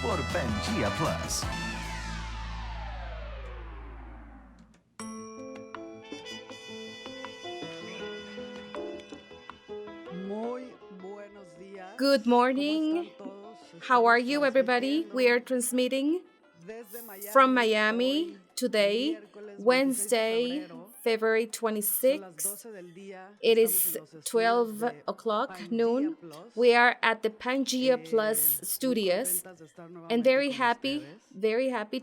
por Pangea Plus. Good morning. How are you, everybody? We are transmitting from Miami today, Wednesday, February 26th. It is 12 o'clock noon. We are at the Pangea Plus studios and very happy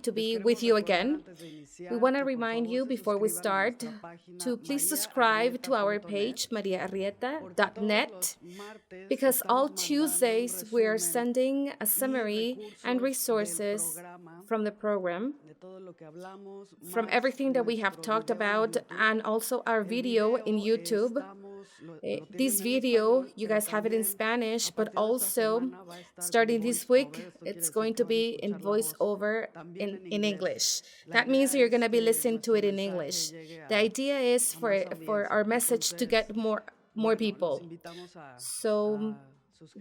to be with you again. We want to remind you before we start to please subscribe to our page, mariaarrieta.net, because all Tuesdays we are sending a summary and resources from the program, from everything that we have talked about, and also our video in YouTube. This video, you guys have it in Spanish, but also starting this week, it's going to be in voiceover in English. That means you're going to be listening to it in English. The idea is for our message to get more people. So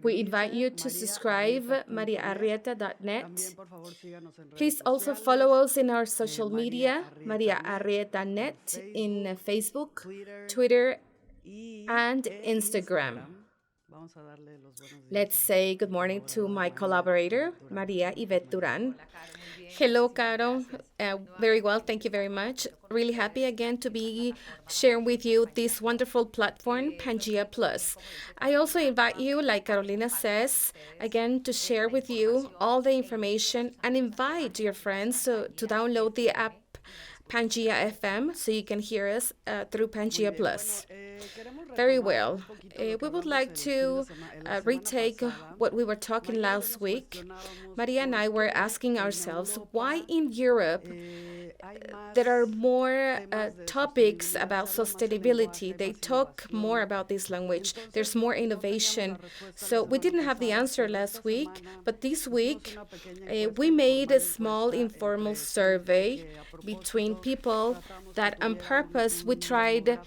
we invite you to subscribe, mariaarrieta.net. Please also follow us in our social media, Maria Arrieta Net, in Facebook, Twitter, and Instagram. Let's say good morning to my collaborator, Maria Yvette Duran. Hello, Caro. Very well, thank you very much. Really happy again to be sharing with you this wonderful platform, Pangea Plus. I also invite you, like Carolina says, again to share with you all the information and invite your friends to download the app Pangea FM so you can hear us through Pangea Plus. Very well. We would like to retake what we were talking last week. Maria and I were asking ourselves why in Europe there are more topics about sustainability. They talk more about this language. There's more innovation. So we didn't have the answer last week, but this week we made a small informal survey between people that on purpose we tried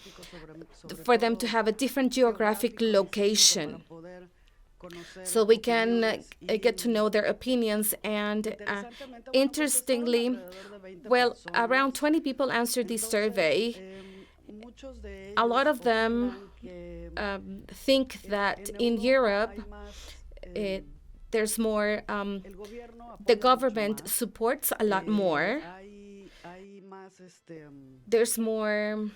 for them to have a different geographic location so we can get to know their opinions. And interestingly, well, around 20 people answered this survey. A lot of them think that in Europe, there's more, the government supports a lot more. There's more,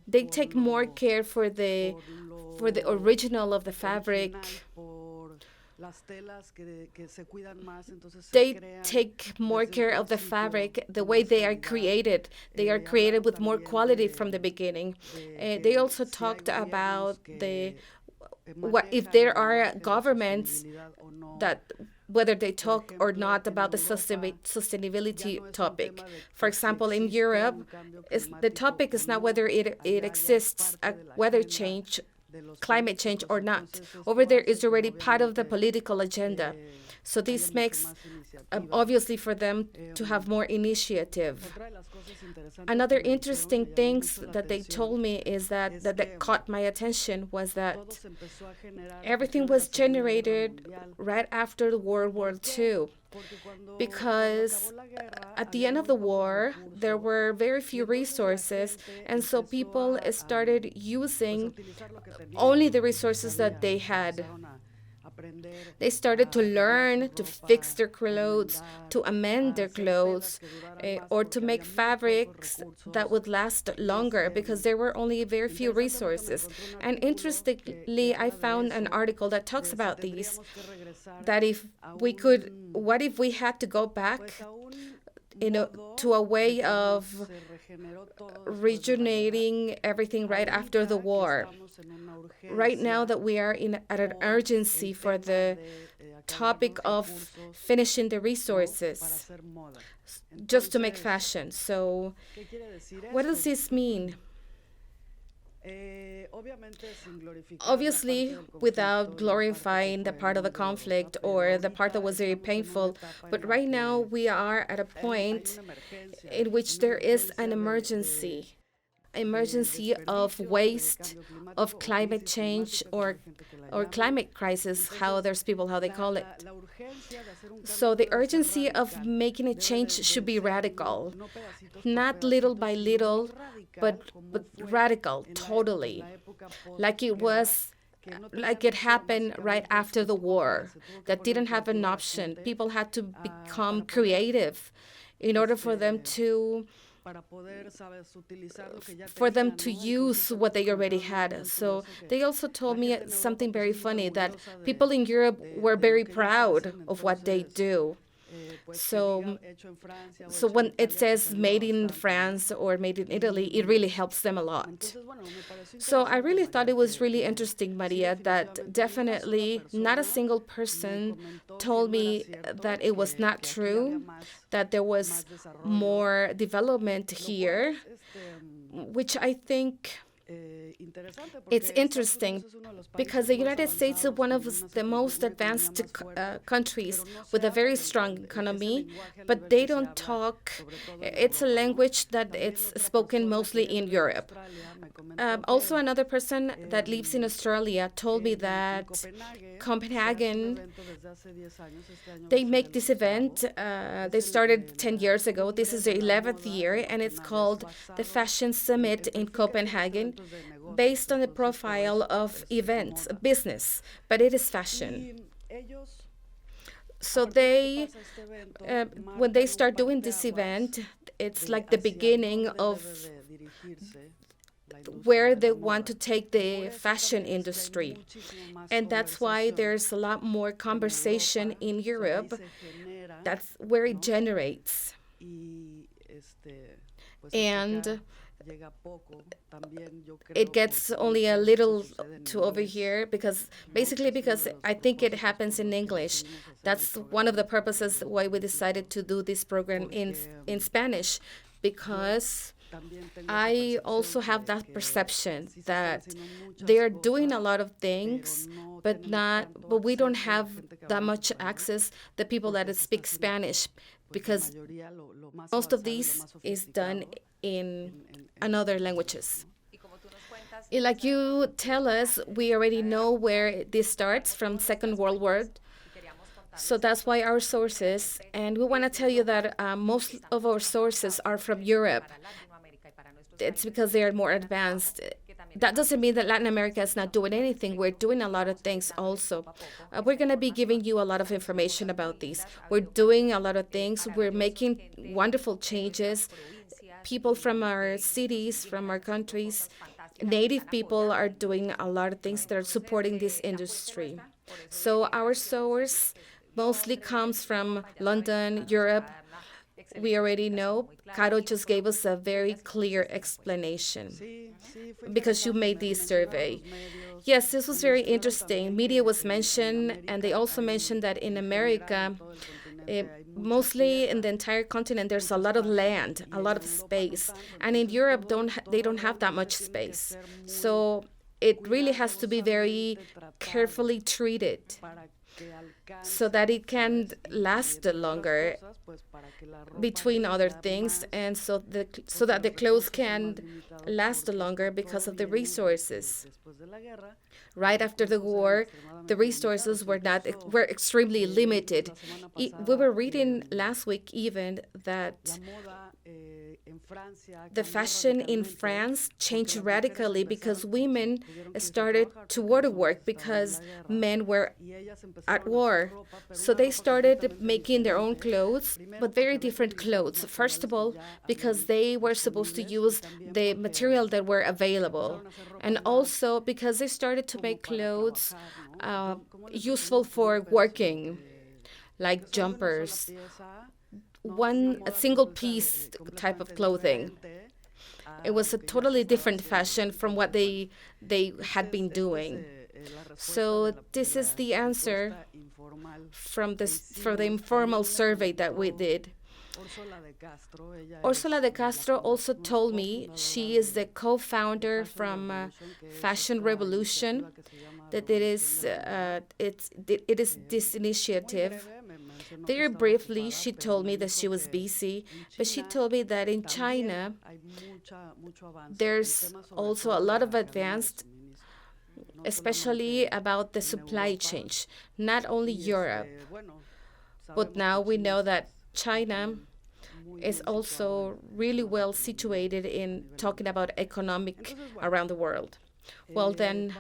they take more care for the original of the fabric. They take more care of the fabric, the way they are created. They are created with more quality from the beginning. They also talked about what if there are governments that whether they talk or not about the sustainability topic. For example, in Europe, the topic is not whether it exists a weather change, climate change or not. Over there is already part of the political agenda. So this makes, obviously, for them to have more initiative. Another interesting things that they told me is that caught my attention was that everything was generated right after World War II. Because at the end of the war, there were very few resources, and so people started using only the resources that they had. They started to learn to fix their clothes, to amend their clothes, or to make fabrics that would last longer because there were only very few resources. And interestingly, I found an article that talks about these, that what if we had to go back to a way of rejuvenating everything right after the war. Right now that we are at an urgency for the topic of finishing the resources just to make fashion. So what does this mean? Obviously, without glorifying the part of the conflict or the part that was very painful, but right now we are at a point in which there is an emergency. emergency of waste, of climate change, or climate crisis, how there's people, how they call it. So the urgency of making a change should be radical, not little by little, but radical, totally, like it was. Like it happened right after the war, that didn't have an option. People had to become creative in order for them to use what they already had. So they also told me something very funny, that people in Europe were very proud of what they do. So, so when it says made in France or made in Italy, it really helps them a lot. So I really thought it was really interesting, Maria, that definitely not a single person told me that it was not true, that there was more development here, which I think it's interesting because the United States is one of the most advanced countries with a very strong economy, but they don't talk. It's a language that it's spoken mostly in Europe. Also, another person that lives in Australia told me that Copenhagen, they make this event. They started 10 years ago. This is the 11th year, and it's called the Fashion Summit in Copenhagen, based on the profile of events, business, but it is fashion. So when they start doing this event, it's like the beginning of where they want to take the fashion industry. And that's why there's a lot more conversation in Europe. That's where it generates. And it gets only a little to over here because I think it happens in English. That's one of the purposes why we decided to do this program in Spanish, because I also have that perception that they're doing a lot of things, but we don't have that much access, the people that speak Spanish, because most of these is done in another languages. Like you tell us, we already know where this starts from Second World War. So that's why our sources, and we want to tell you that most of our sources are from Europe. It's because they are more advanced. That doesn't mean that Latin America is not doing anything. We're doing a lot of things also. We're going to be giving you a lot of information about these. We're doing a lot of things. We're making wonderful changes. People from our cities, from our countries, native people are doing a lot of things that are supporting this industry. So our source mostly comes from London, Europe. We already know. Caro just gave us a very clear explanation because you made this survey. Yes, this was very interesting. Media was mentioned, and they also mentioned that in America, mostly in the entire continent, there's a lot of land, a lot of space. And in Europe, they don't have that much space. So it really has to be very carefully treated so that it can last longer, between other things, and so that the clothes can last longer because of the resources. Right after the war, the resources were extremely limited. We were reading last week even that the fashion in France changed radically because women started to go to work because men were at war. So they started making their own clothes, but very different clothes. First of all, because they were supposed to use the material that were available. And also because they started to make clothes useful for working, like jumpers. A single piece type of clothing. It was a totally different fashion from what they had been doing. So this is the answer from the informal survey that we did. Ursula de Castro also told me, she is the co-founder from Fashion Revolution, that it is this initiative. Very briefly, she told me that she was busy, but she told me that in China, there's also a lot of advanced, especially about the supply chain, not only Europe, but now we know that China is also really well situated in talking about economic around the world. Well, then,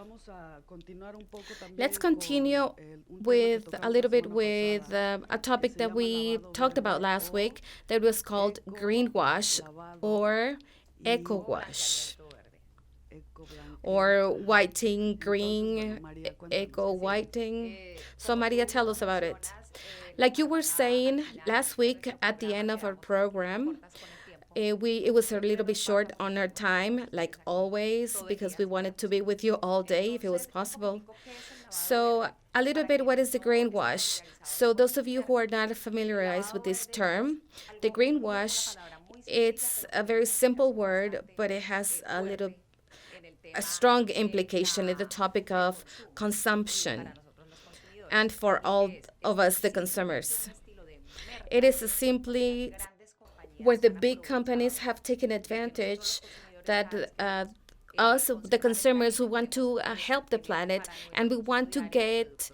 let's continue with a little bit with a topic that we talked about last week that was called greenwash or eco wash or whiting green, eco whiting. So, Maria, tell us about it. Like you were saying last week at the end of our program, it was a little bit short on our time, like always, because we wanted to be with you all day if it was possible. So, a little bit, what is the greenwash? So, those of you who are not familiarized with this term, the greenwash, it's a very simple word, but it has a strong implication in the topic of consumption and for all of us, the consumers. It is simply where the big companies have taken advantage that us, the consumers who want to help the planet and we want to get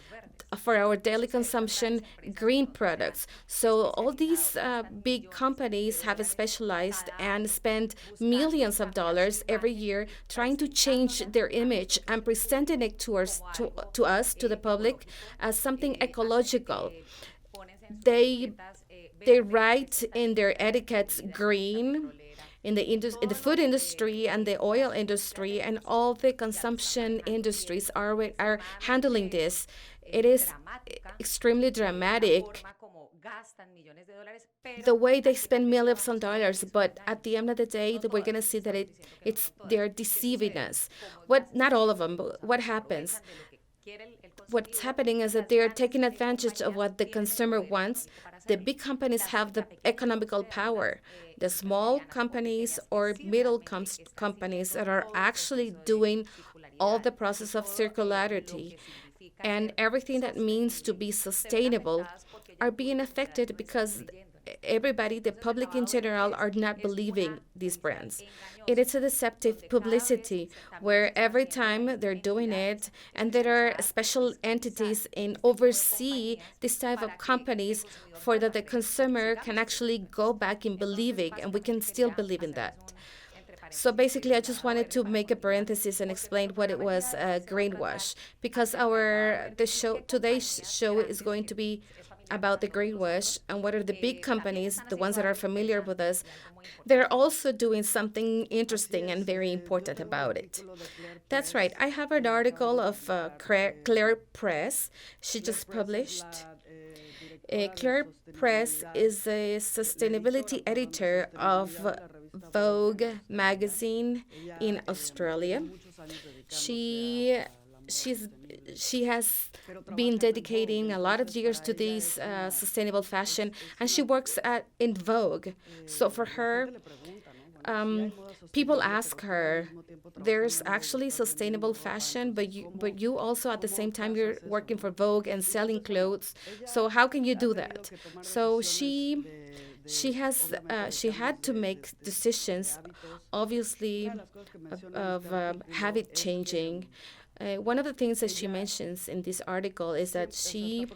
for our daily consumption green products. So all these big companies have specialized and spend millions of dollars every year trying to change their image and presenting it to the public, as something ecological. They they write in their etiquettes green in the food industry and the oil industry and all the consumption industries are handling this. It is extremely dramatic the way they spend millions of dollars, but at the end of the day, we're gonna see that they're deceiving us. What Not all of them, but what happens? What's happening is that they're taking advantage of what the consumer wants. The big companies have the economical power. The small companies or companies that are actually doing all the process of circularity and everything that means to be sustainable are being affected because everybody, the public in general, are not believing these brands. It is a deceptive publicity where every time they're doing it, and there are special entities in oversee this type of companies for that the consumer can actually go back in believing, and we can still believe in that. So basically, I just wanted to make a parenthesis and explain what it was greenwash, because today's show is going to be about the greenwash and what are the big companies, the ones that are familiar with us, they're also doing something interesting and very important about it. That's right. I have an article of Clare Press. She just published. Clare Press is a sustainability editor of Vogue magazine in Australia. She she's she has been dedicating a lot of years to this sustainable fashion, and she works in Vogue. So for her, people ask her, "There's actually sustainable fashion, but you also at the same time you're working for Vogue and selling clothes. So how can you do that?" So she had to make decisions, obviously, of habit changing. One of the things that she mentions in this article is that she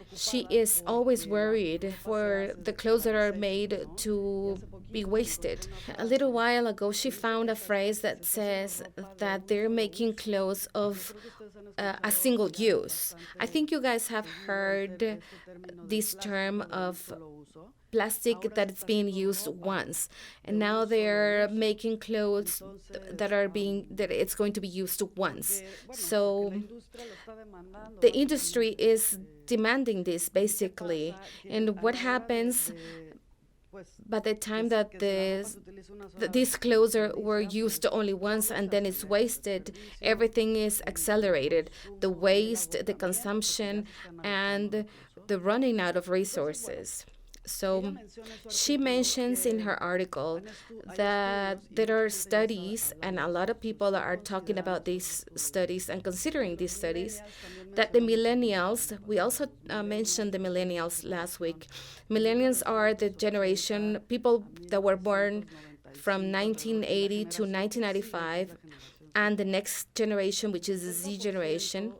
is always worried for the clothes that are made to be wasted. A little while ago, she found a phrase that says that they're making clothes of a single use. I think you guys have heard this term of plastic that it's being used once, and now they're making clothes that it's going to be used once. So the industry is demanding this basically, and what happens by the time that these clothes were used only once and then it's wasted, everything is accelerated. The waste, the consumption, and the running out of resources. So she mentions in her article that there are studies, and a lot of people are talking about these studies and considering these studies, that the millennials, we also mentioned the millennials last week. Millennials are the generation, people that were born from 1980 to 1995, and the next generation, which is the Z generation.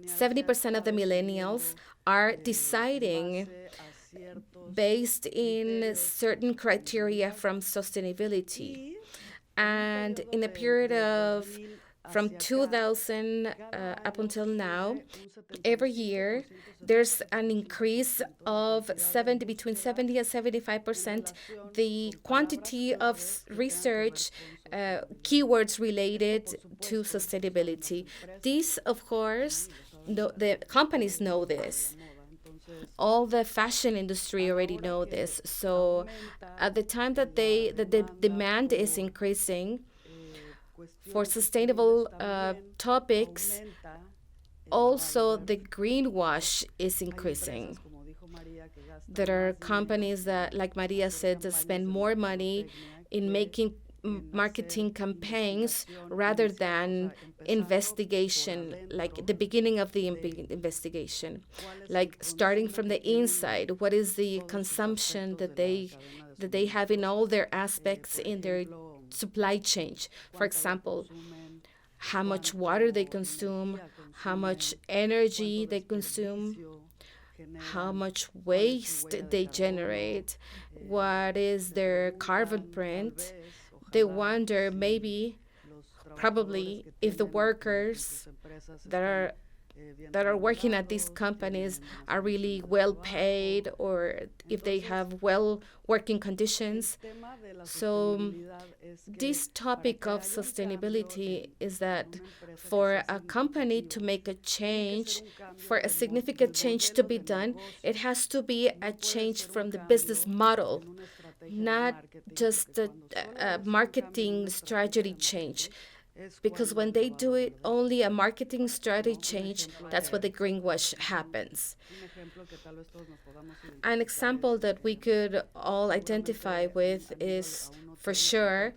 70% of the millennials are deciding based in certain criteria from sustainability. And in a period of from 2000 up until now, every year there's an increase of 70 between 70 and 75% the quantity of research keywords related to sustainability. These, of course, the companies know this. All the fashion industry already know this. So at the time that the demand is increasing for sustainable topics, also the greenwash is increasing. There are companies that, like Maria said, that spend more money in making marketing campaigns rather than investigation, like the beginning of the investigation, like starting from the inside. What is the consumption that they have in all their aspects in their supply chain? For example, how much water they consume, how much energy they consume, how much waste they generate, what is their carbon print. They wonder maybe, probably, if the workers that are working at these companies are really well paid, or if they have well working conditions. So this topic of sustainability is that for a company to make a change, for a significant change to be done, it has to be a change from the business model, not just a marketing strategy change. Because when they do it only a marketing strategy change, that's where the greenwash happens. An example that we could all identify with is, for sure,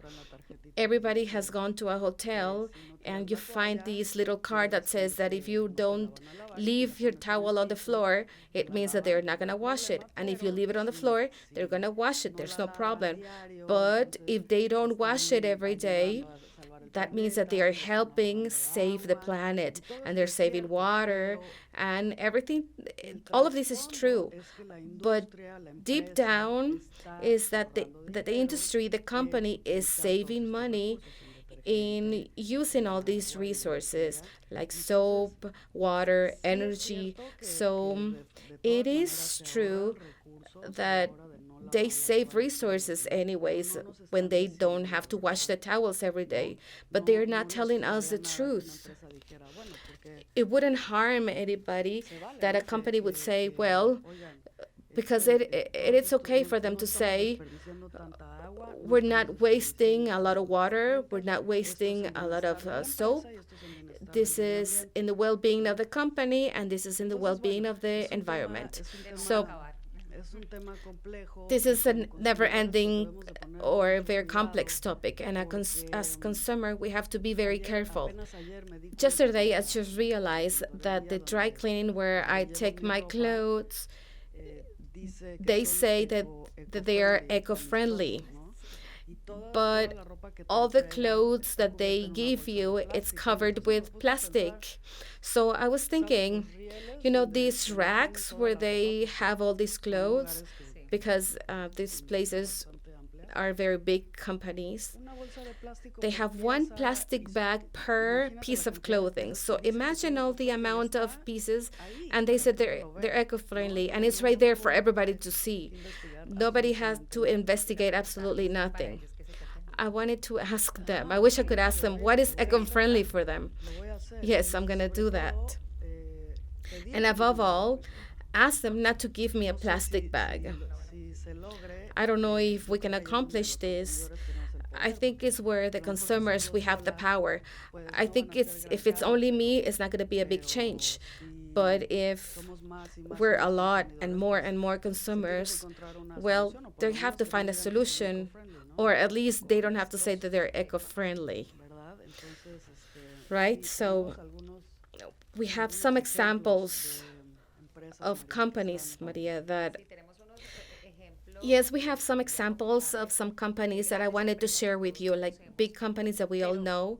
everybody has gone to a hotel and you find this little card that says that if you don't leave your towel on the floor, it means that they're not going to wash it. And if you leave it on the floor, they're going to wash it. There's no problem. But if they don't wash it every day, that means that they are helping save the planet, and they're saving water and everything. All of this is true. But deep down is that the industry, the company, is saving money in using all these resources like soap, water, energy. So it is true that they save resources anyways when they don't have to wash the towels every day. But they're not telling us the truth. It wouldn't harm anybody that a company would say, well, because it's okay for them to say, we're not wasting a lot of water, we're not wasting a lot of soap. This is in the well-being of the company, and this is in the well-being of the environment. So this is a never-ending or very complex topic, and as consumer, we have to be very careful. Yesterday, I just realized that the dry cleaning where I take my clothes, they say that they are eco-friendly. But all the clothes that they give you, it's covered with plastic. So I was thinking, these racks where they have all these clothes, because these places are very big companies, they have one plastic bag per piece of clothing. So imagine all the amount of pieces, and they said they're eco-friendly, and it's right there for everybody to see. Nobody has to investigate absolutely nothing. I wanted to ask them, I wish I could ask them, what is eco-friendly for them? Yes, I'm going to do that. And above all, ask them not to give me a plastic bag. I don't know if we can accomplish this. I think it's where the consumers, we have the power. I think if it's only me, it's not going to be a big change. But if we're a lot and more consumers, well, they have to find a solution, or at least they don't have to say that they're eco-friendly, right? So we have some examples of companies, Maria, that yes, we have some examples of some companies that I wanted to share with you, like big companies that we all know.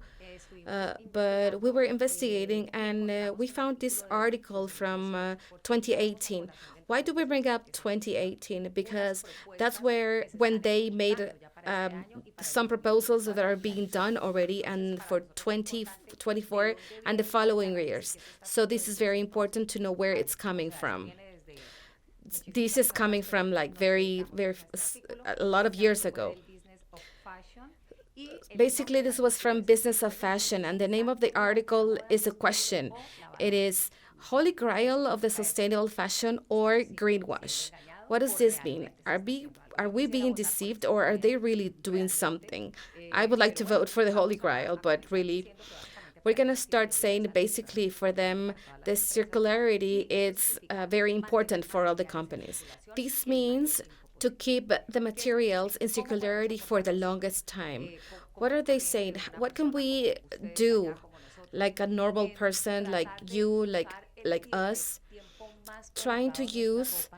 But we were investigating and we found this article from 2018. Why do we bring up 2018? Because that's where when they made some proposals that are being done already and for 2024 and the following years. So this is very important to know where it's coming from. This is coming from like a lot of years ago. Basically, this was from Business of Fashion, and the name of the article is a question. It is Holy Grail of the Sustainable Fashion or Greenwash. What does this mean? Are we being deceived or are they really doing something? I would like to vote for the Holy Grail, but really, we're going to start saying basically for them, the circularity is very important for all the companies. This means to keep the materials in circularity for the longest time. What are they saying? What can we do, like a normal person, like you, like us, trying to use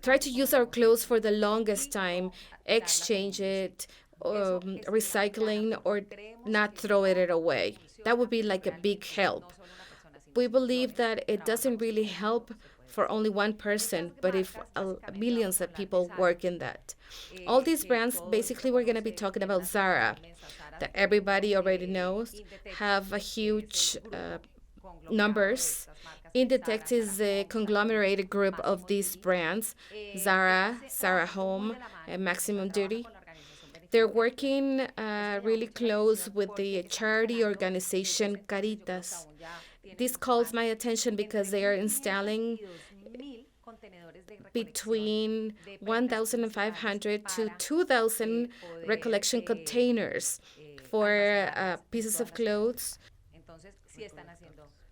try to use our clothes for the longest time, exchange it, recycling, or not throw it away. That would be like a big help. We believe that it doesn't really help for only one person, but if millions of people work in that. All these brands, basically, we're going to be talking about Zara, that everybody already knows, have a huge numbers. Inditex is a conglomerated group of these brands, Zara, Zara Home, and Maximum Duty. They're working really close with the charity organization Caritas. This calls my attention because they are installing between 1,500 to 2,000 recollection containers for pieces of clothes.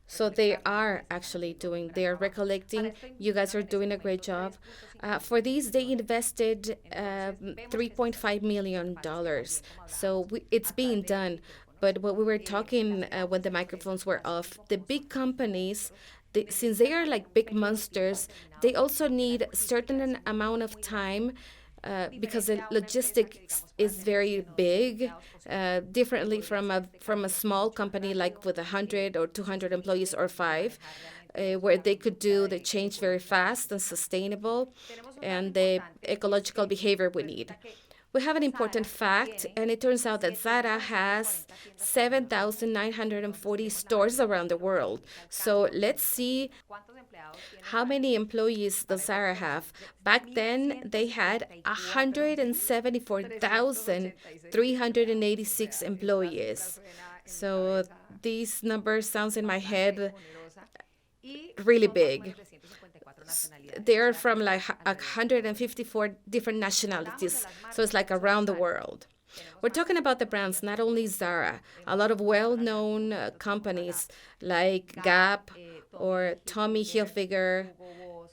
So they are actually they are recollecting. You guys are doing a great job. For these, they invested $3.5 million. So it's being done. But what we were talking when the microphones were off, the big companies, since they are like big monsters, they also need certain amount of time because the logistics is very big, differently from a small company like with 100 or 200 employees or five, where they could do the change very fast and sustainable, and the ecological behavior we need. We have an important fact, and it turns out that Zara has 7,940 stores around the world. So let's see how many employees does Zara have. Back then, they had 174,386 employees. So these numbers sounds in my head really big. They're from like 154 different nationalities, so it's like around the world. We're talking about the brands, not only Zara, a lot of well-known companies like Gap or Tommy Hilfiger,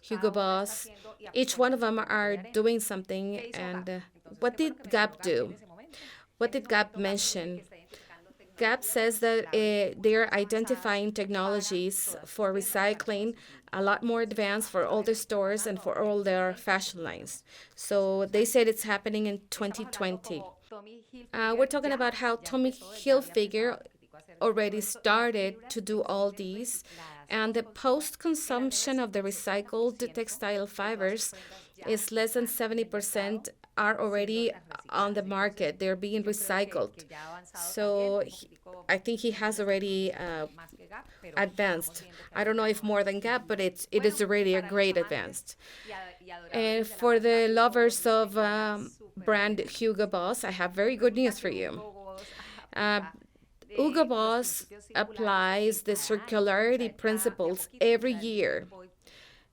Hugo Boss. Each one of them are doing something. And what did Gap do? What did Gap mention? Gap says that they're identifying technologies for recycling a lot more advanced for all their stores and for all their fashion lines. So they said it's happening in 2020. We're talking about how Tommy Hilfiger already started to do all these, and the post-consumption of the recycled textile fibers is less than 70% are already on the market. They're being recycled. So I think he has already advanced. I don't know if more than Gap, but it is already a great advanced. And for the lovers of brand Hugo Boss, I have very good news for you. Hugo Boss applies the circularity principles every year.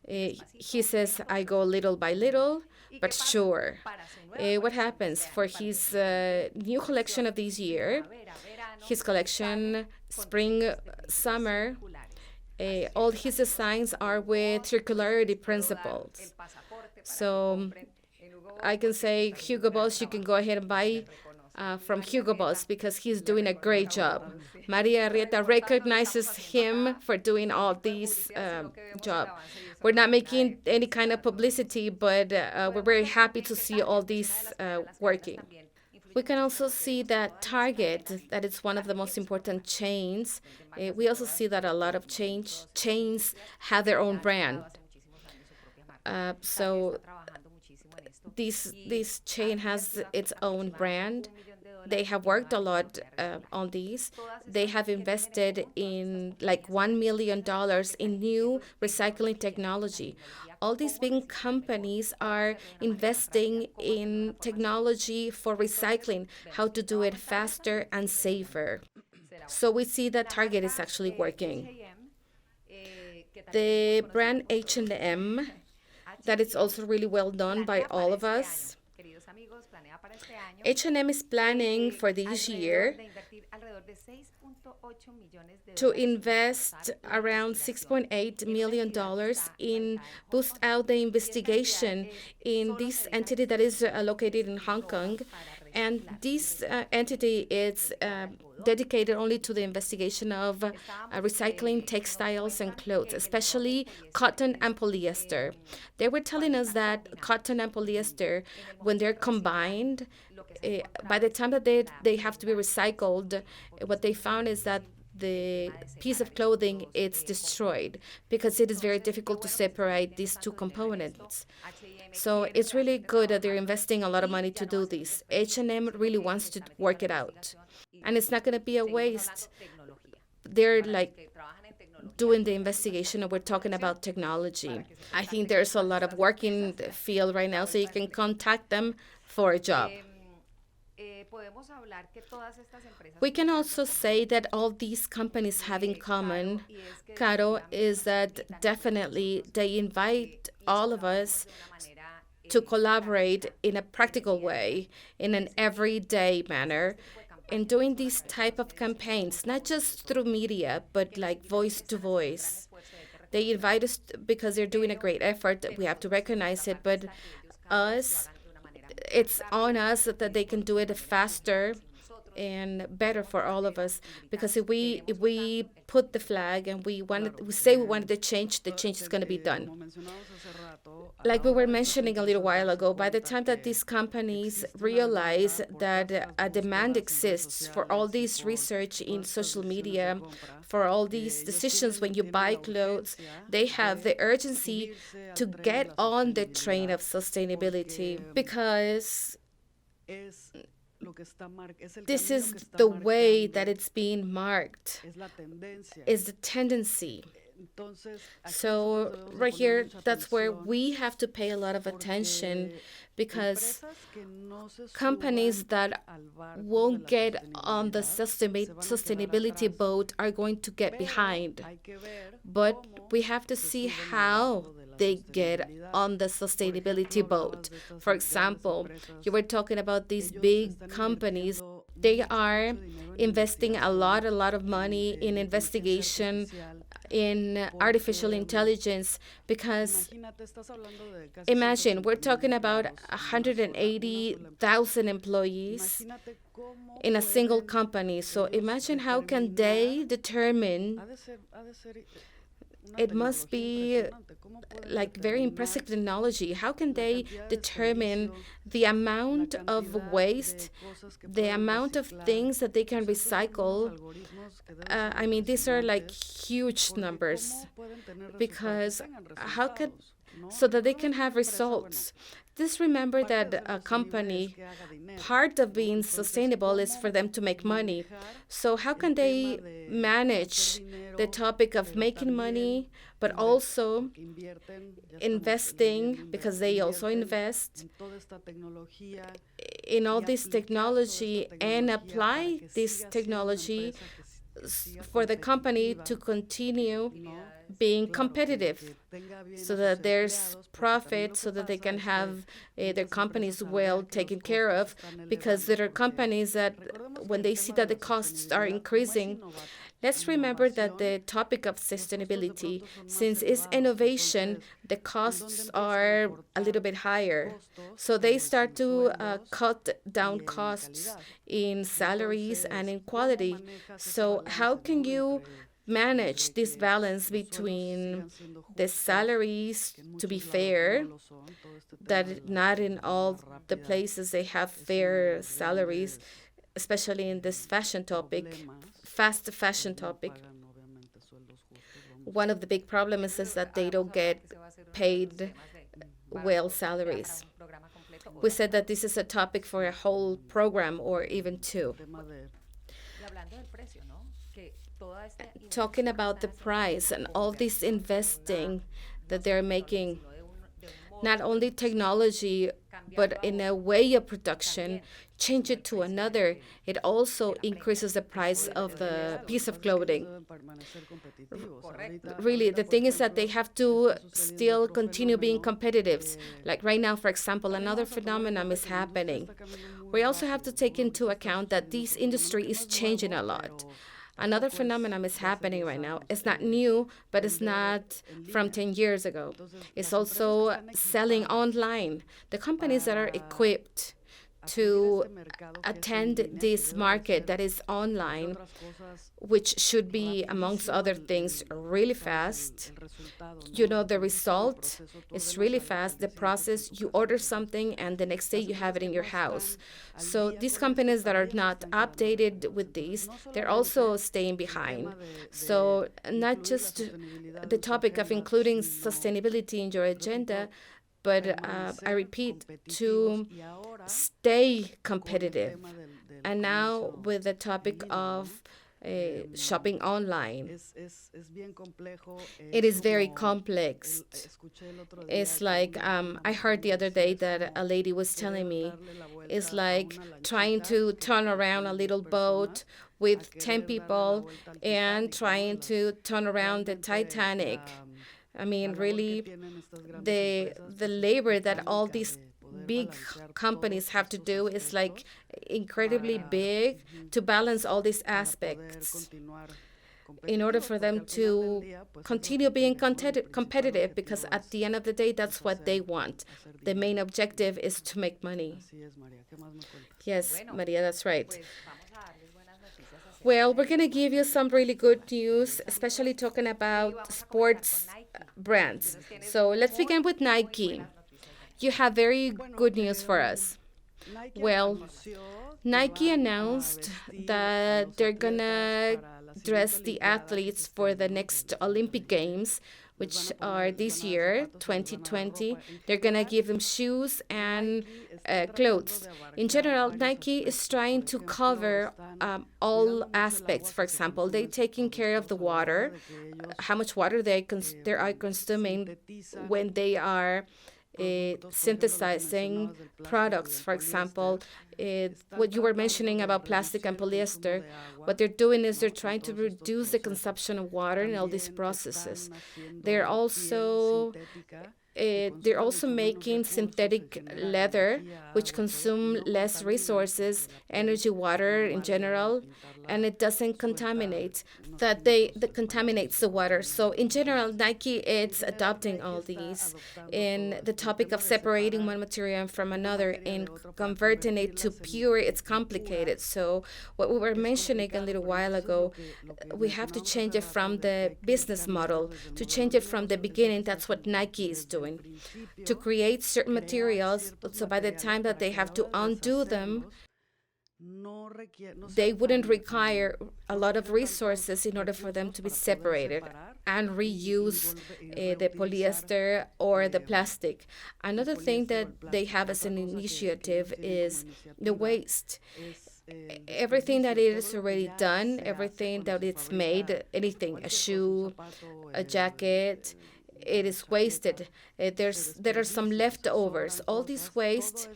He says, I go little by little, but sure. What happens for his new collection of this year? his collection, spring, summer, all his designs are with circularity principles. So I can say Hugo Boss, you can go ahead and buy from Hugo Boss because he's doing a great job. Maria Arrieta recognizes him for doing all these job. We're not making any kind of publicity, but we're very happy to see all these working. We can also see that Target, that is one of the most important chains. We also see that a lot of chains have their own brand. So this chain has its own brand. They have worked a lot on these. They have invested in like $1 million in new recycling technology. All these big companies are investing in technology for recycling, how to do it faster and safer. So we see that Target is actually working. The brand H&M, that is also really well known by all of us. H&M is planning for this year to invest around $6.8 million in boost out the investigation in this entity that is located in Hong Kong. And this entity is dedicated only to the investigation of recycling textiles and clothes, especially cotton and polyester. They were telling us that cotton and polyester, when they're combined, by the time that they have to be recycled, what they found is that the piece of clothing it's destroyed because it is very difficult to separate these two components. So it's really good that they're investing a lot of money to do this. H&M really wants to work it out. And it's not going to be a waste. They're like doing the investigation and we're talking about technology. I think there's a lot of work in the field right now, so you can contact them for a job. We can also say that all these companies have in common, Caro, is that definitely they invite all of us to collaborate in a practical way, in an everyday manner, in doing these type of campaigns, not just through media, but like voice to voice. They invite us because they're doing a great effort. We have to recognize it, but it's on us that they can do it faster and better for all of us. Because if we put the flag and we say we wanted the change is going to be done. Like we were mentioning a little while ago, by the time that these companies realize that a demand exists for all this research in social media, for all these decisions when you buy clothes, they have the urgency to get on the train of sustainability because this is the way that it's being marked, is the tendency. So right here, that's where we have to pay a lot of attention because companies that won't get on the sustainability boat are going to get behind. But we have to see how they get on the sustainability boat. For example, you were talking about these big companies. They are investing a lot of money in investigation, in artificial intelligence, because imagine we're talking about 180,000 employees in a single company. So imagine how can they determine. It must be like very impressive technology. How can they determine the amount of waste, the amount of things that they can recycle? I mean, these are like huge numbers because so that they can have results. Just remember that a company, part of being sustainable is for them to make money. So how can they manage the topic of making money, but also investing, because they also invest in all this technology and apply this technology for the company to continue being competitive so that there's profit, so that they can have their companies well taken care of, because there are companies that when they see that the costs are increasing, let's remember that the topic of sustainability, since it's innovation, the costs are a little bit higher. So they start to cut down costs in salaries and in quality. So how can you manage this balance between the salaries to be fair, that not in all the places they have fair salaries, especially in this fashion topic, fast fashion topic. One of the big problems is that they don't get paid well salaries. We said that this is a topic for a whole program or even two. Talking about the price and all this investing that they're making, not only technology, but in a way of production, change it to another, it also increases the price of the piece of clothing. Really, the thing is that they have to still continue being competitive. Like right now, for example, another phenomenon is happening. We also have to take into account that this industry is changing a lot. Another phenomenon is happening right now. It's not new, but it's not from 10 years ago. It's also selling online. The companies that are equipped to attend this market that is online, which should be, amongst other things, really fast. You know, the result is really fast. The process, you order something and the next day you have it in your house. So these companies that are not updated with these, they're also staying behind. So not just the topic of including sustainability in your agenda, but I repeat, to stay competitive. And now with the topic of shopping online, it is very complex. It's like I heard the other day that a lady was telling me, it's like trying to turn around a little boat with 10 people and trying to turn around the Titanic. I mean, really, the labor that all these big companies have to do is like incredibly big to balance all these aspects in order for them to continue being competitive, because at the end of the day, that's what they want. The main objective is to make money. Yes, Maria, that's right. Well, we're going to give you some really good news, especially talking about sports brands. So let's begin with Nike. You have very good news for us. Well, Nike announced that they're going to dress the athletes for the next Olympic Games, which are this year, 2020. They're going to give them shoes and clothes. In general, Nike is trying to cover all aspects. For example, they're taking care of the water, how much water they are consuming when they are synthesizing products. For example, what you were mentioning about plastic and polyester, what they're doing is they're trying to reduce the consumption of water in all these processes. They're also making synthetic leather, which consume less resources, energy, water in general, and it doesn't contaminate. That contaminates the water. So in general, Nike is adopting all these. In the topic of separating one material from another and converting it to pure, it's complicated. So what we were mentioning a little while ago, we have to change it from the business model, to change it from the beginning. That's what Nike is doing, to create certain materials, so by the time that they have to undo them, they wouldn't require a lot of resources in order for them to be separated and reuse the polyester or the plastic. Another thing that they have as an initiative is the waste. Everything that is already done, everything that it's made, anything, a shoe, a jacket, it is wasted. There are some leftovers. All this waste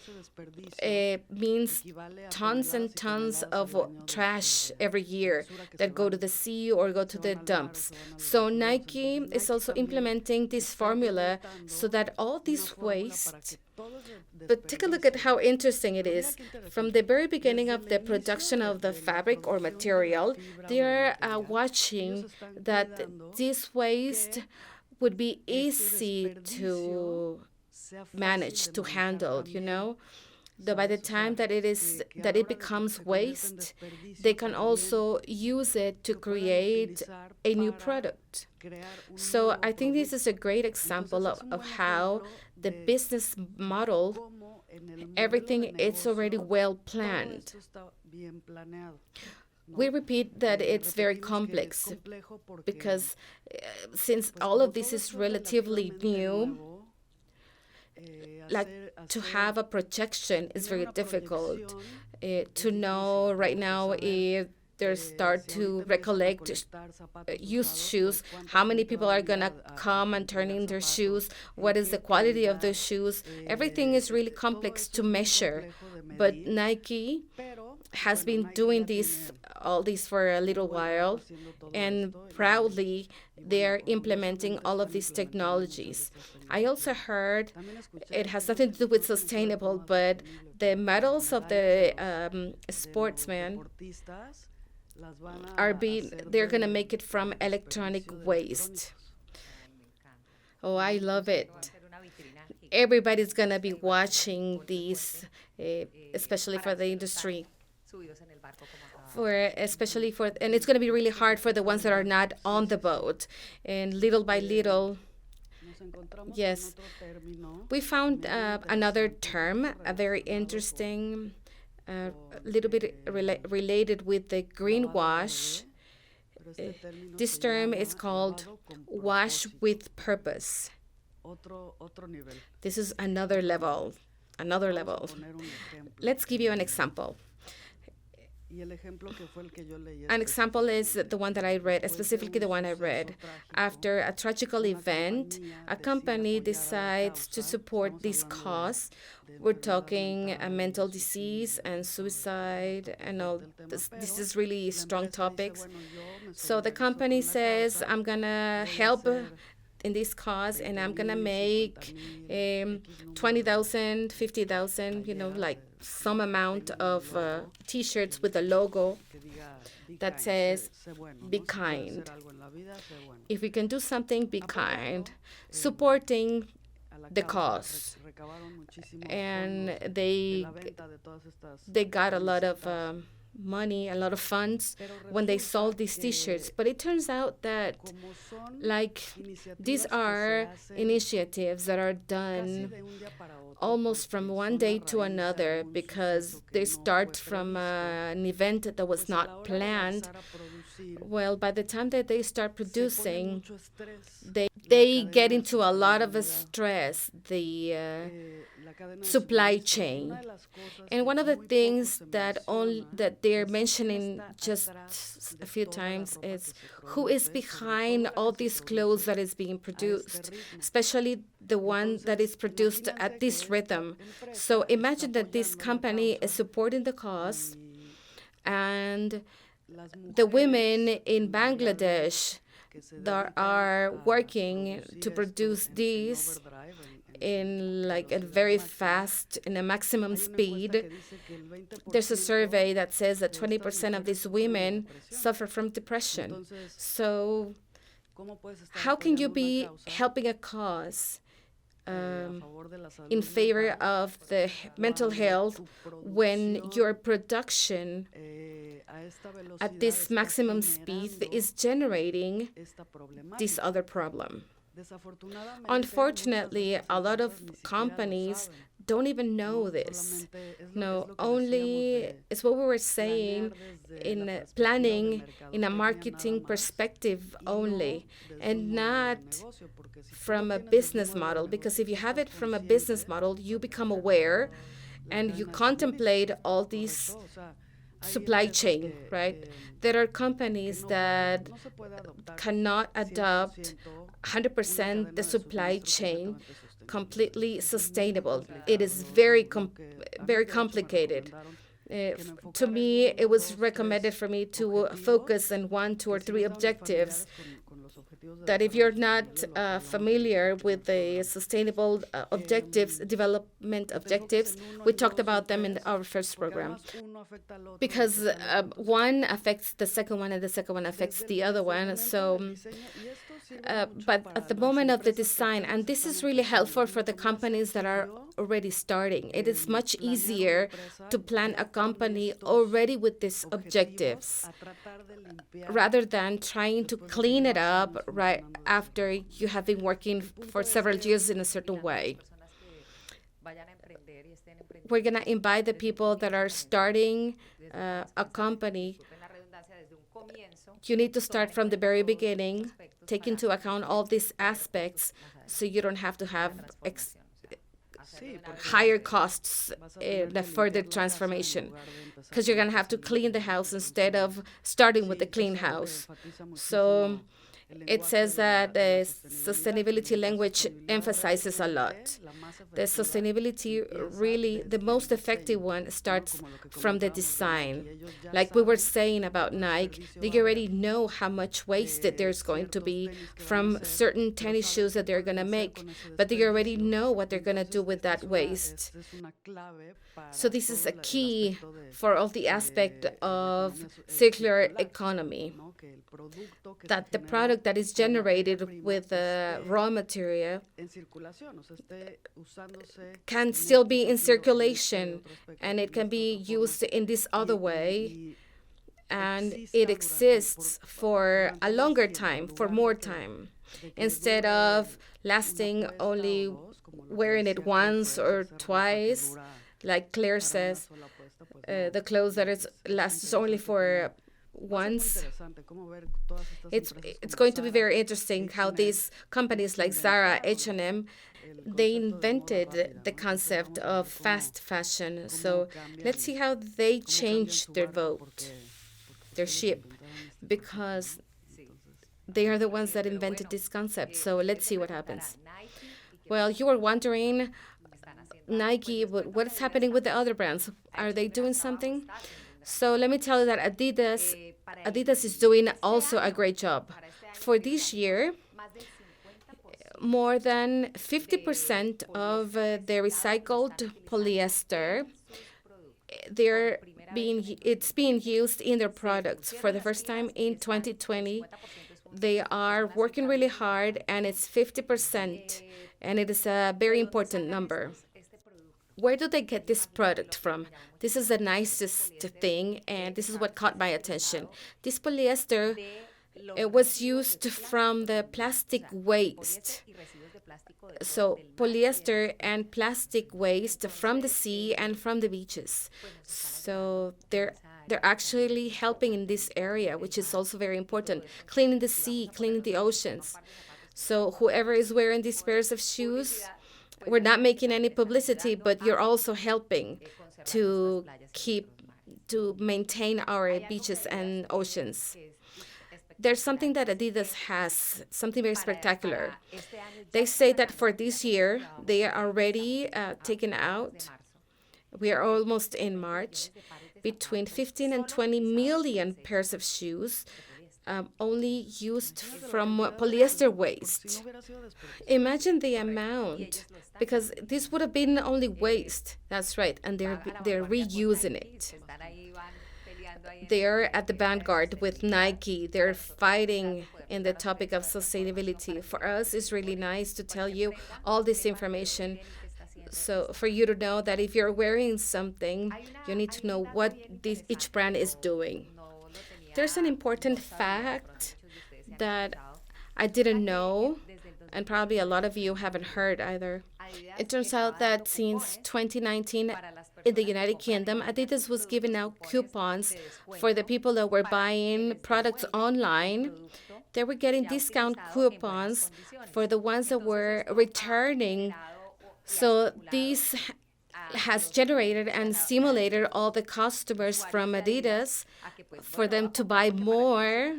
means tons and tons of trash every year that go to the sea or go to the dumps. So Nike is also implementing this formula so that all this waste, but take a look at how interesting it is. From the very beginning of the production of the fabric or material, they are watching that this waste would be easy to manage, to handle, you know. By the time that it becomes waste, they can also use it to create a new product. So I think this is a great example of how the business model, everything is already well planned. We repeat that it's very complex because since all of this is relatively new, like to have a projection is very difficult. To know right now if they start to recollect used shoes, how many people are gonna come and turn in their shoes, what is the quality of the shoes. Everything is really complex to measure, but Nike has been doing all this for a little while, and proudly they're implementing all of these technologies. I also heard it has nothing to do with sustainable, but the medals of the sportsmen they're gonna make it from electronic waste. Oh, I love it. Everybody's gonna be watching these, especially for the industry. And it's going to be really hard for the ones that are not on the boat. And little by little, yes, we found another term, a very interesting, a little bit related with the greenwash. This term is called wash with purpose. This is another level, another level. Let's give you an example. An example is the one that I read, specifically the one I read. After a tragical event, a company decides to support this cause. We're talking mental disease and suicide and all this. This is really strong topics. So the company says, I'm going to help in this cause, and I'm gonna make 20,000, 50,000, like some amount of T-shirts with a logo that says, be kind. If we can do something, be kind. Supporting the cause. And they got a lot of money, a lot of funds when they sold these T-shirts. But it turns out that these are initiatives that are done almost from one day to another because they start from an event that was not planned. Well, by the time that they start producing, they get into a lot of stress, the supply chain. And one of the things that they're mentioning just a few times is who is behind all these clothes that is being produced, especially the one that is produced at this rhythm. So imagine that this company is supporting the cause, and the women in Bangladesh that are working to produce these in a very fast, in a maximum speed. There's a survey that says that 20% of these women suffer from depression. So how can you be helping a cause in favor of the mental health when your production at this maximum speed is generating this other problem? Unfortunately, a lot of companies don't even know this. No, only it's what we were saying in planning in a marketing perspective only, and not from a business model. Because if you have it from a business model, you become aware and you contemplate all these supply chain, right? There are companies that cannot adopt 100% the supply chain completely sustainable. It is very complicated. To me, it was recommended for me to focus on one, two, or three objectives. That if you're not familiar with the sustainable objectives, development objectives, we talked about them in our first program. Because one affects the second one and the second one affects the other one. So but at the moment of the design, and this is really helpful for the companies that are already starting, it is much easier to plan a company already with these objectives rather than trying to clean it up right after you have been working for several years in a certain way. We're going to invite the people that are starting a company. You need to start from the very beginning, take into account all these aspects so you don't have to have higher costs for the transformation, because you're going to have to clean the house instead of starting with the clean house. So it says that the sustainability language emphasizes a lot. The sustainability, really, the most effective one starts from the design. Like we were saying about Nike, they already know how much waste that there's going to be from certain tennis shoes that they're going to make, but they already know what they're going to do with that waste. So this is a key for all the aspect of circular economy, that the product that is generated with raw material can still be in circulation, and it can be used in this other way, and it exists for a longer time, for more time, instead of lasting only wearing it once or twice, like Claire says, the clothes that lasts only for once. It's going to be very interesting how these companies like Zara, H&M, they invented the concept of fast fashion. So let's see how they change their ship, because they are the ones that invented this concept. So let's see what happens. Well, you were wondering, Nike, what's happening with the other brands? Are they doing something? So let me tell you that Adidas is doing also a great job. For this year, more than 50% of the recycled polyester, it's being used in their products. For the first time in 2020, they are working really hard, and it's 50%, and it is a very important number. Where do they get this product from? This is the nicest thing, and this is what caught my attention. This polyester, it was used from the plastic waste. So polyester and plastic waste from the sea and from the beaches. So they're actually helping in this area, which is also very important. Cleaning the sea, cleaning the oceans. So whoever is wearing these pairs of shoes, we're not making any publicity, but you're also helping to maintain our beaches and oceans. There's something that Adidas has, something very spectacular. They say that for this year, they are already taken out. We are almost in March. Between 15 and 20 million pairs of shoes only used from polyester waste. Imagine the amount, because this would have been only waste. That's right, and they're reusing it. They're at the vanguard with Nike. They're fighting in the topic of sustainability. For us, it's really nice to tell you all this information. So for you to know that if you're wearing something, you need to know what each brand is doing. There's an important fact that I didn't know, and probably a lot of you haven't heard either. It turns out that since 2019, in the United Kingdom, Adidas was giving out coupons for the people that were buying products online. They were getting discount coupons for the ones that were returning. So these has generated and stimulated all the customers from Adidas for them to buy more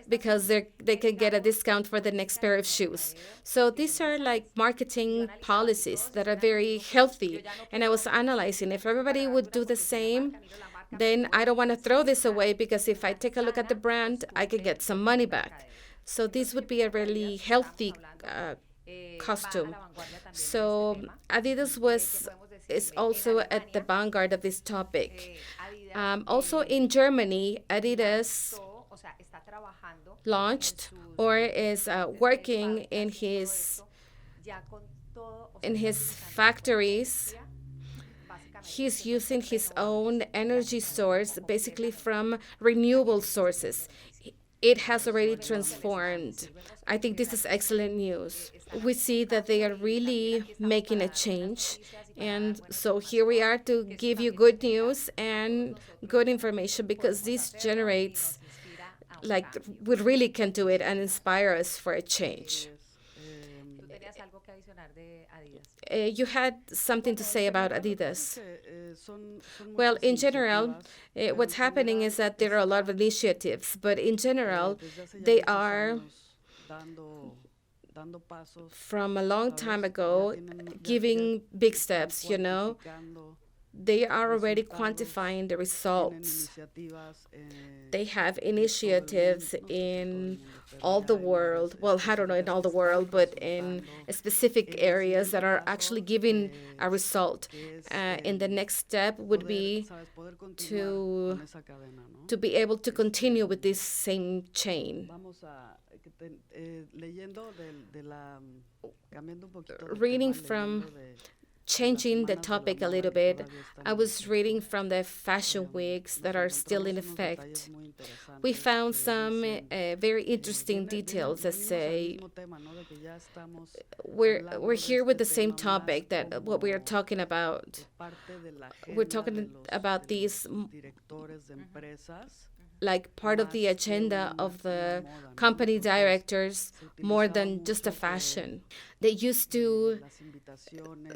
because they can get a discount for the next pair of shoes. So these are like marketing policies that are very healthy. And I was analyzing if everybody would do the same, then I don't want to throw this away because if I take a look at the brand, I can get some money back. So this would be a really healthy costume. So Adidas was is also at the vanguard of this topic. Also in Germany, Adidas launched or is working in his factories. He's using his own energy source, basically from renewable sources. It has already transformed. I think this is excellent news. We see that they are really making a change. And so here we are to give you good news and good information because this generates, like, we really can do it and inspire us for a change. You had something to say about Adidas. Well, in general, what's happening is that there are a lot of initiatives, but in general, they are from a long time ago giving big steps, you know. They are already quantifying the results. They have initiatives in all the world. Well, I don't know in all the world, but in specific areas that are actually giving a result. And the next step would be to be able to continue with this same chain. Reading from Changing the topic a little bit, I was reading from the fashion weeks that are still in effect. We found some very interesting details that say we're here with the same topic that what we are talking about. We're talking about these like part of the agenda of the company directors more than just a fashion. They used to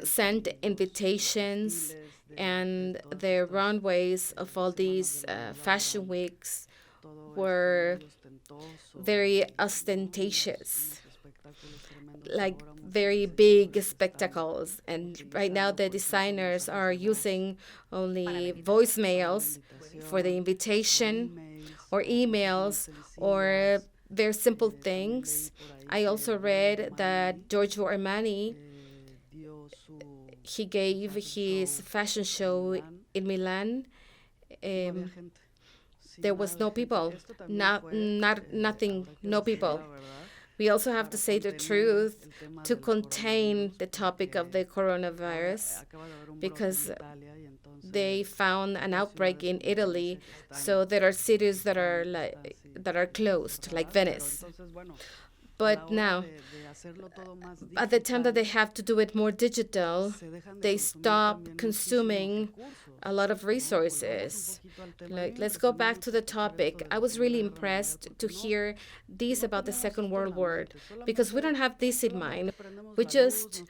send invitations and the runways of all these fashion weeks were very ostentatious, like very big spectacles. And right now the designers are using only voicemails for the invitation or emails or very simple things. I also read that Giorgio Armani, he gave his fashion show in Milan. There was no people, nothing, no people. We also have to say the truth to contain the topic of the coronavirus because they found an outbreak in Italy, so there are cities that are closed, like Venice. But now, at the time that they have to do it more digital, they stop consuming a lot of resources. Like, let's go back to the topic. I was really impressed to hear this about the Second World War because we don't have this in mind. We just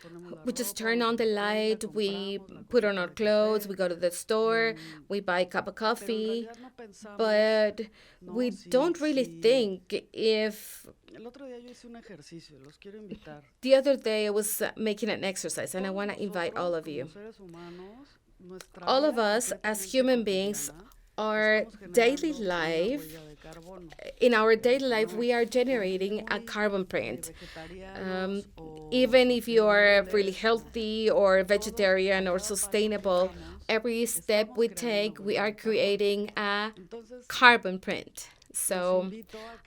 turn on the light, we put on our clothes, we go to the store, we buy a cup of coffee, but we don't really think if the other day I was making an exercise and I want to invite all of you. All of us as human beings, our daily life, in our daily life, we are generating a carbon print. Even if you are really healthy or vegetarian or sustainable, every step we take, we are creating a carbon print. So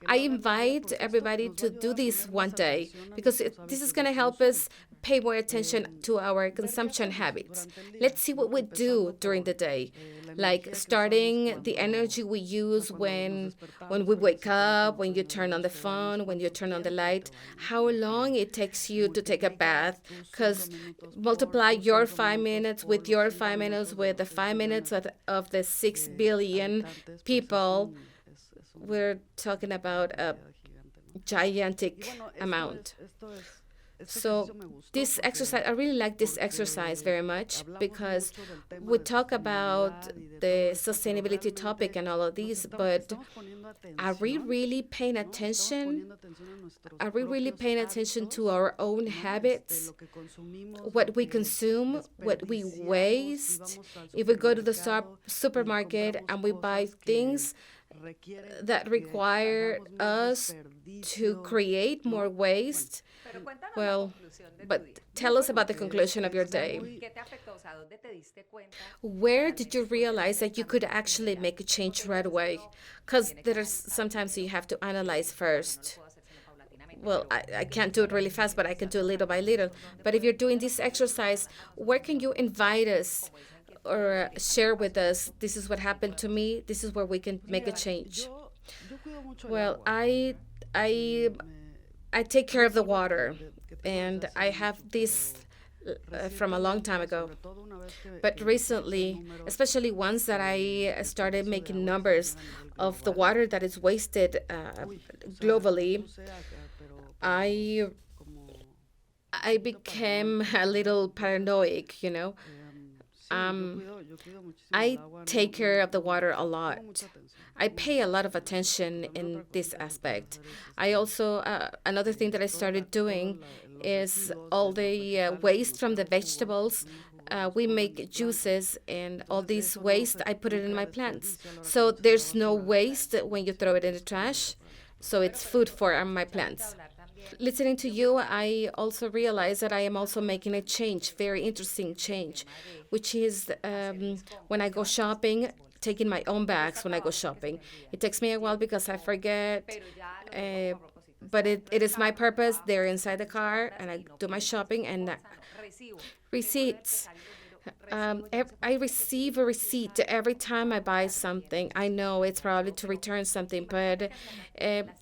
I invite everybody to do this one day because this is going to help us pay more attention to our consumption habits. Let's see what we do during the day, like starting the energy we use when we wake up, when you turn on the phone, when you turn on the light, how long it takes you to take a bath, because multiply your 5 minutes with the 5 minutes of the 6 billion people. We're talking about a gigantic amount. So this exercise, I really like this exercise very much because we talk about the sustainability topic and all of these, but are we really paying attention? Are we really paying attention to our own habits, what we consume, what we waste? If we go to the supermarket and we buy things that require us to create more waste, well, but tell us about the conclusion of your day. Where did you realize that you could actually make a change right away? Because there's sometimes you have to analyze first. Well, I can't do it really fast, but I can do it little by little. But if you're doing this exercise, where can you invite us or share with us, this is what happened to me, this is where we can make a change? Well, I I take care of the water, and I have this from a long time ago. But recently, especially once that I started making numbers of the water that is wasted globally, I I became a little paranoid. Um, I take care of the water a lot. I pay a lot of attention in this aspect. I also, another thing that I started doing is all the waste from the vegetables. We make juices, and all this waste, I put it in my plants. So there's no waste when you throw it in the trash. So it's food for my plants. Listening to you, I also realize that I am also making a change, very interesting change, which is when I go shopping, taking my own bags when I go shopping. It takes me a while because I forget, but it is my purpose. They're inside the car, and I do my shopping and receipts. I receive a receipt every time I buy something. I know it's probably to return something, but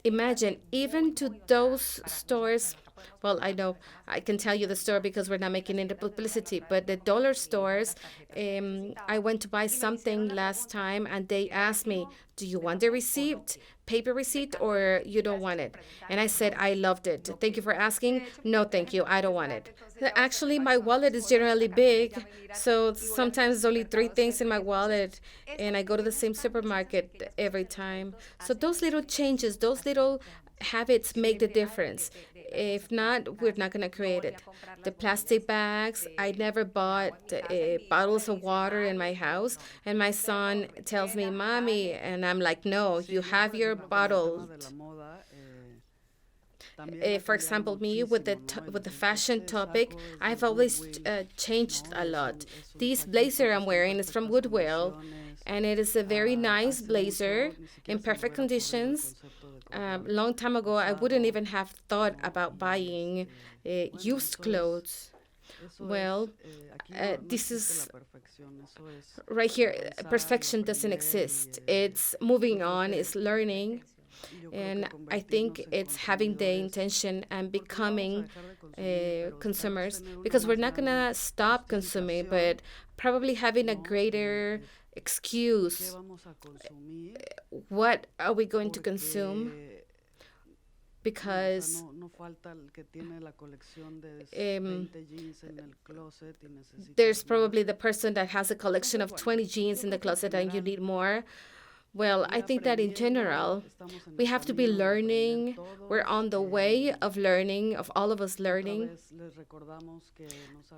imagine, even to those stores. Well, I know I can tell you the store because we're not making any publicity, but the dollar stores, I went to buy something last time and they asked me, do you want the receipt, paper receipt, or you don't want it? And I said, I loved it. Thank you for asking. No, thank you. I don't want it. Actually, my wallet is generally big, so sometimes there's only three things in my wallet, and I go to the same supermarket every time. So those little changes, those little habits make the difference. If not, we're not going to create it. The plastic bags, I never bought bottles of water in my house. And my son tells me, Mommy, and I'm like, no, you have your bottle. For example, me with the fashion topic, I've always changed a lot. This blazer I'm wearing is from Goodwill, and it is a very nice blazer in perfect conditions. Long time ago, I wouldn't even have thought about buying used clothes. Well, this is right here. Perfection doesn't exist. It's moving on, it's learning. And I think it's having the intention and becoming consumers, because we're not going to stop consuming, but probably having a greater excuse. What are we going to consume? Because there's probably the person that has a collection of 20 jeans in the closet and you need more. Well, I think that in general, we have to be learning. We're on the way of learning, of all of us learning.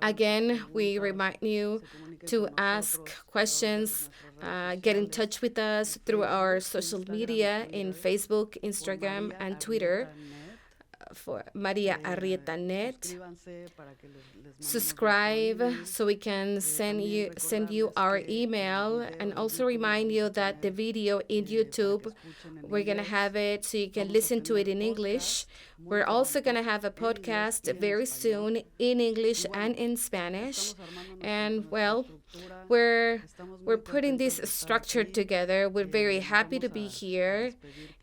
Again, we remind you to ask questions, get in touch with us through our social media in Facebook, Instagram, and Twitter for Maria Arrieta Net. Subscribe so we can send you our email, and also remind you that the video in YouTube, we're gonna have it so you can listen to it in English. We're also gonna have a podcast very soon in English and in Spanish. And well, we're putting this structure together. We're very happy to be here,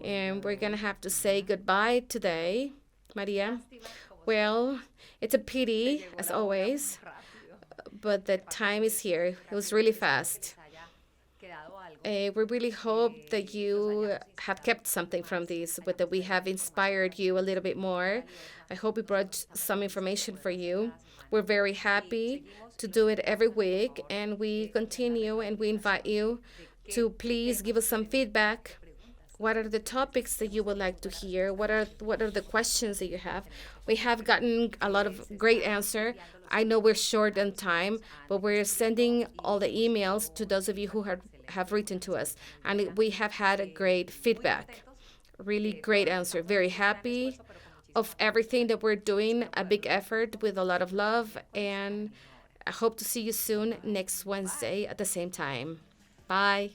and we're gonna have to say goodbye today. Maria, well, it's a pity, as always, but the time is here. It was really fast. We really hope that you have kept something from this, but that we have inspired you a little bit more. I hope we brought some information for you. We're very happy to do it every week, and we continue and we invite you to please give us some feedback. What are the topics that you would like to hear? What are the questions that you have? We have gotten a lot of great answer. I know we're short on time, but we're sending all the emails to those of you who have written to us, and we have had a great feedback. Really great answer. Very happy of everything that we're doing. A big effort with a lot of love, and I hope to see you soon next Wednesday at the same time. Bye.